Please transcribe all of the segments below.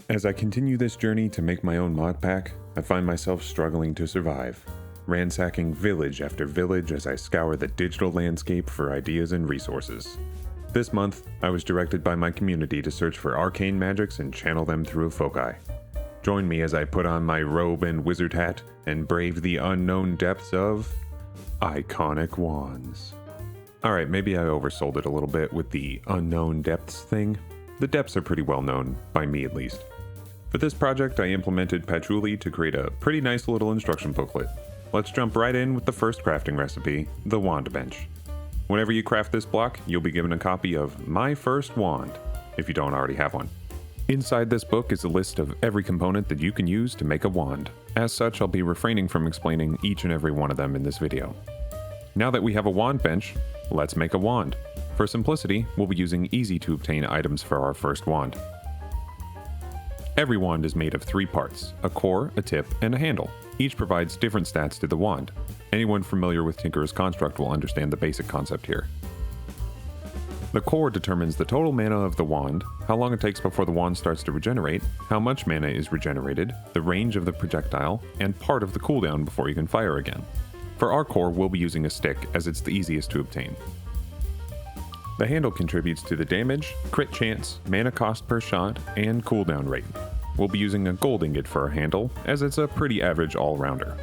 As I continue this journey to make my own mod pack, I find myself struggling to survive, ransacking village after village as I scour the digital landscape for ideas and resources. This month, I was directed by my community to search for arcane magics and channel them through a foci. Join me as I put on my robe and wizard hat and brave the unknown depths of iconic wands. Alright, maybe I oversold it a little bit with the unknown depths thing. The depths are pretty well known, by me at least. For this project, I implemented Patchouli to create a pretty nice little instruction booklet. Let's jump right in with the first crafting recipe, the wand bench. Whenever you craft this block, you'll be given a copy of My First Wand, if you don't already have one. Inside this book is a list of every component that you can use to make a wand. As such, I'll be refraining from explaining each and every one of them in this video. Now that we have a wand bench, let's make a wand. For simplicity, we'll be using easy to obtain items for our first wand. Every wand is made of 3 parts, a core, a tip, and a handle. Each provides different stats to the wand. Anyone familiar with Tinker's construct will understand the basic concept here. The core determines the total mana of the wand, how long it takes before the wand starts to regenerate, how much mana is regenerated, the range of the projectile, and part of the cooldown before you can fire again. For our core, we'll be using a stick as it's the easiest to obtain. The handle contributes to the damage, crit chance, mana cost per shot, and cooldown rate. We'll be using a gold ingot for our handle, as it's a pretty average all-rounder.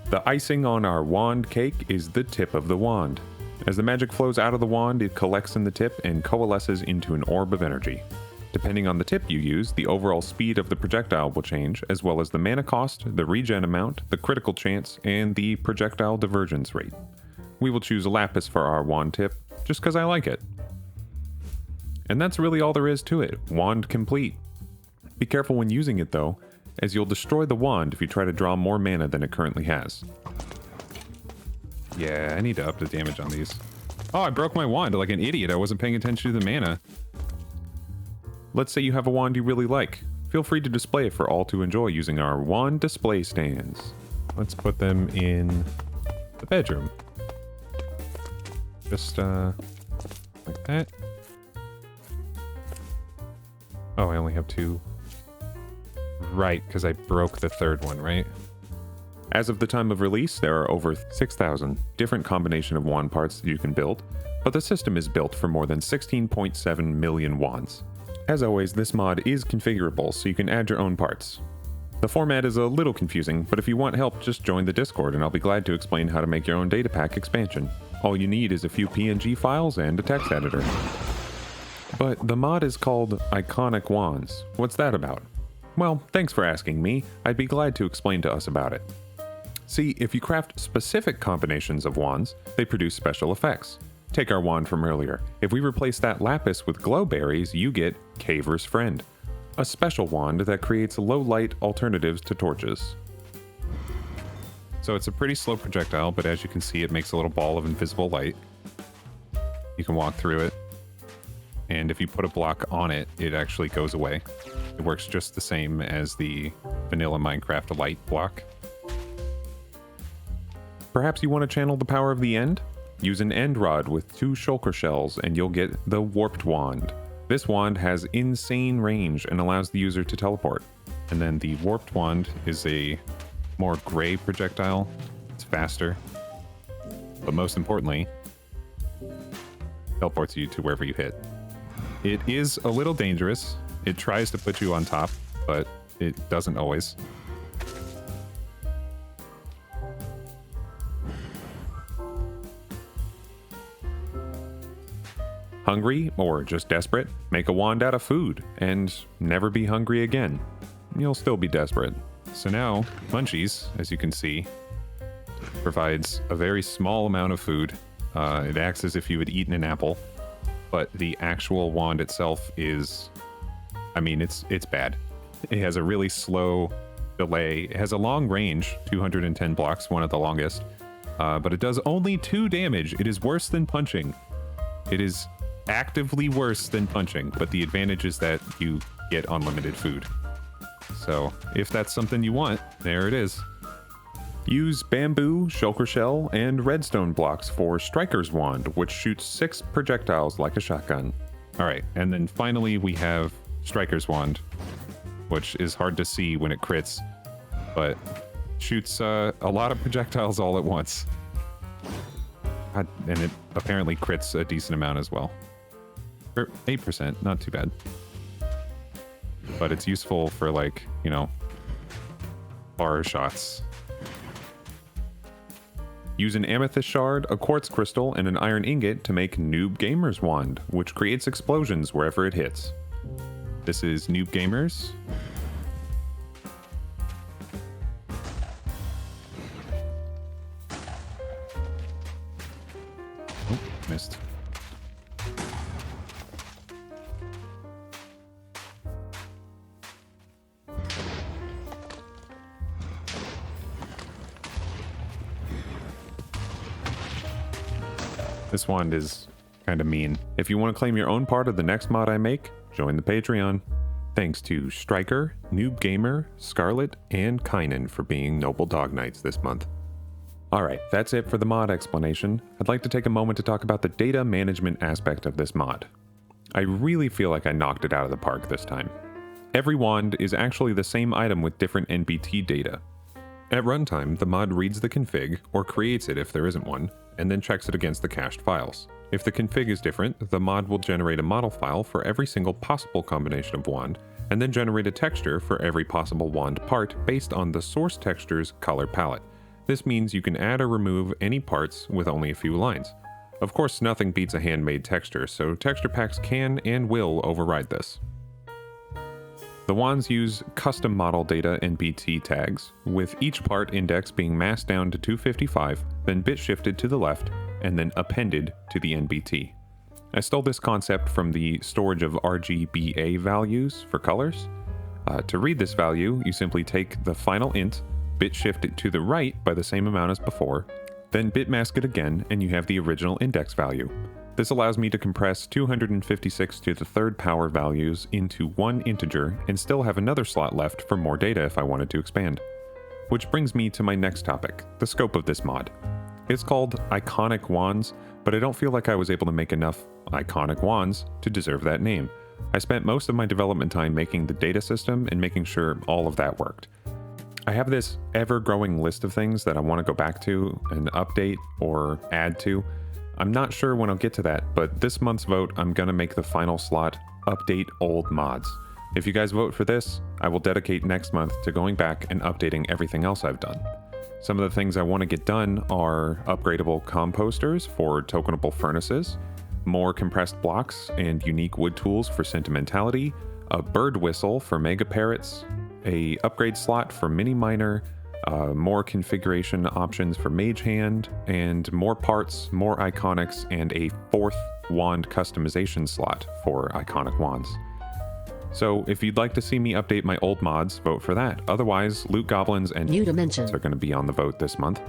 The icing on our wand cake is the tip of the wand. As the magic flows out of the wand, it collects in the tip and coalesces into an orb of energy. Depending on the tip you use, the overall speed of the projectile will change, as well as the mana cost, the regen amount, the critical chance, and the projectile divergence rate. We will choose a lapis for our wand tip, just because I like it. And that's really all there is to it. Wand complete. Be careful when using it though, as you'll destroy the wand if you try to draw more mana than it currently has. Yeah, I need to up the damage on these. Oh, I broke my wand like an idiot. I wasn't paying attention to the mana. Let's say you have a wand you really like. Feel free to display it for all to enjoy using our wand display stands. Let's put them in the bedroom. Just, like that. Oh, I only have 2. Right, because I broke the 3rd one, right? As of the time of release, there are over 6,000 different combination of wand parts that you can build, but the system is built for more than 16.7 million wands. As always, this mod is configurable, so you can add your own parts. The format is a little confusing, but if you want help, just join the Discord and I'll be glad to explain how to make your own data pack expansion. All you need is a few PNG files and a text editor. But the mod is called Iconic Wands. What's that about? Well, thanks for asking me. I'd be glad to explain to us about it. See, if you craft specific combinations of wands, they produce special effects. Take our wand from earlier. If we replace that lapis with glow berries, you get Caver's Friend, a special wand that creates low light alternatives to torches. So it's a pretty slow projectile, but as you can see, it makes a little ball of invisible light. You can walk through it, and if you put a block on it, it actually goes away. It works just the same as the vanilla Minecraft light block. Perhaps you want to channel the power of the end? Use an end rod with 2 shulker shells and you'll get the warped wand. This wand has insane range and allows the user to teleport. And then the warped wand is a more gray projectile. It's faster. But most importantly, teleports you to wherever you hit. It is a little dangerous. It tries to put you on top, but it doesn't always. Hungry or just desperate? Make a wand out of food and never be hungry again. You'll still be desperate. So now, Munchies, as you can see, provides a very small amount of food. It acts as if you had eaten an apple, but the actual wand itself is, I mean, it's bad. It has a really slow delay. It has a long range, 210 blocks, one of the longest, but it does only 2 damage. It is worse than punching. It is actively worse than punching, but the advantage is that you get unlimited food. So if that's something you want, there it is. Use bamboo, shulker shell, and redstone blocks for Striker's Wand, which shoots 6 projectiles like a shotgun. Alright, and then finally we have Striker's Wand, which is hard to see when it crits, but shoots a lot of projectiles all at once. And it apparently crits a decent amount as well. 8%, not too bad. But it's useful for, like, you know, bar shots. Use an amethyst shard, a quartz crystal, and an iron ingot to make Noob Gamer's wand, which creates explosions wherever it hits. This is Noob Gamer's. Oh, missed. This wand is kind of mean. If you want to claim your own part of the next mod I make, join the Patreon. Thanks to Striker, Noob Gamer, Scarlet, and Kynan for being Noble Dog Knights this month. Alright, that's it for the mod explanation. I'd like to take a moment to talk about the data management aspect of this mod. I really feel like I knocked it out of the park this time. Every wand is actually the same item with different NBT data. At runtime, the mod reads the config, or creates it if there isn't one, and then checks it against the cached files. If the config is different, the mod will generate a model file for every single possible combination of wand, and then generate a texture for every possible wand part based on the source texture's color palette. This means you can add or remove any parts with only a few lines. Of course, nothing beats a handmade texture, so texture packs can and will override this. The wands use custom model data NBT tags, with each part index being masked down to 255, then bit shifted to the left, and then appended to the NBT. I stole this concept from the storage of RGBA values for colors. To read this value, you simply take the final int, bit shift it to the right by the same amount as before, then bit mask it again, and you have the original index value. This allows me to compress 256 to the third power values into one integer and still have another slot left for more data if I wanted to expand. Which brings me to my next topic, the scope of this mod. It's called Iconic Wands, but I don't feel like I was able to make enough iconic wands to deserve that name. I spent most of my development time making the data system and making sure all of that worked. I have this ever-growing list of things that I want to go back to and update or add to. I'm not sure when I'll get to that, but this month's vote, I'm gonna make the final slot, Update Old Mods. If you guys vote for this, I will dedicate next month to going back and updating everything else I've done. Some of the things I want to get done are upgradable composters for tokenable furnaces, more compressed blocks and unique wood tools for sentimentality, a bird whistle for mega parrots, a upgrade slot for mini miner, more configuration options for Mage Hand, and more parts, more iconics, and a 4th wand customization slot for iconic wands. So if you'd like to see me update my old mods, vote for that. Otherwise, Loot Goblins and New Dimensions are going to be on the vote this month.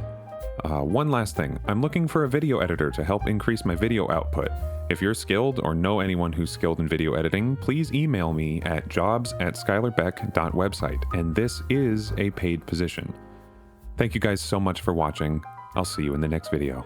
One last thing, I'm looking for a video editor to help increase my video output. If you're skilled or know anyone who's skilled in video editing, please email me at jobs@skylorbeck.website, and this is a paid position. Thank you guys so much for watching. I'll see you in the next video.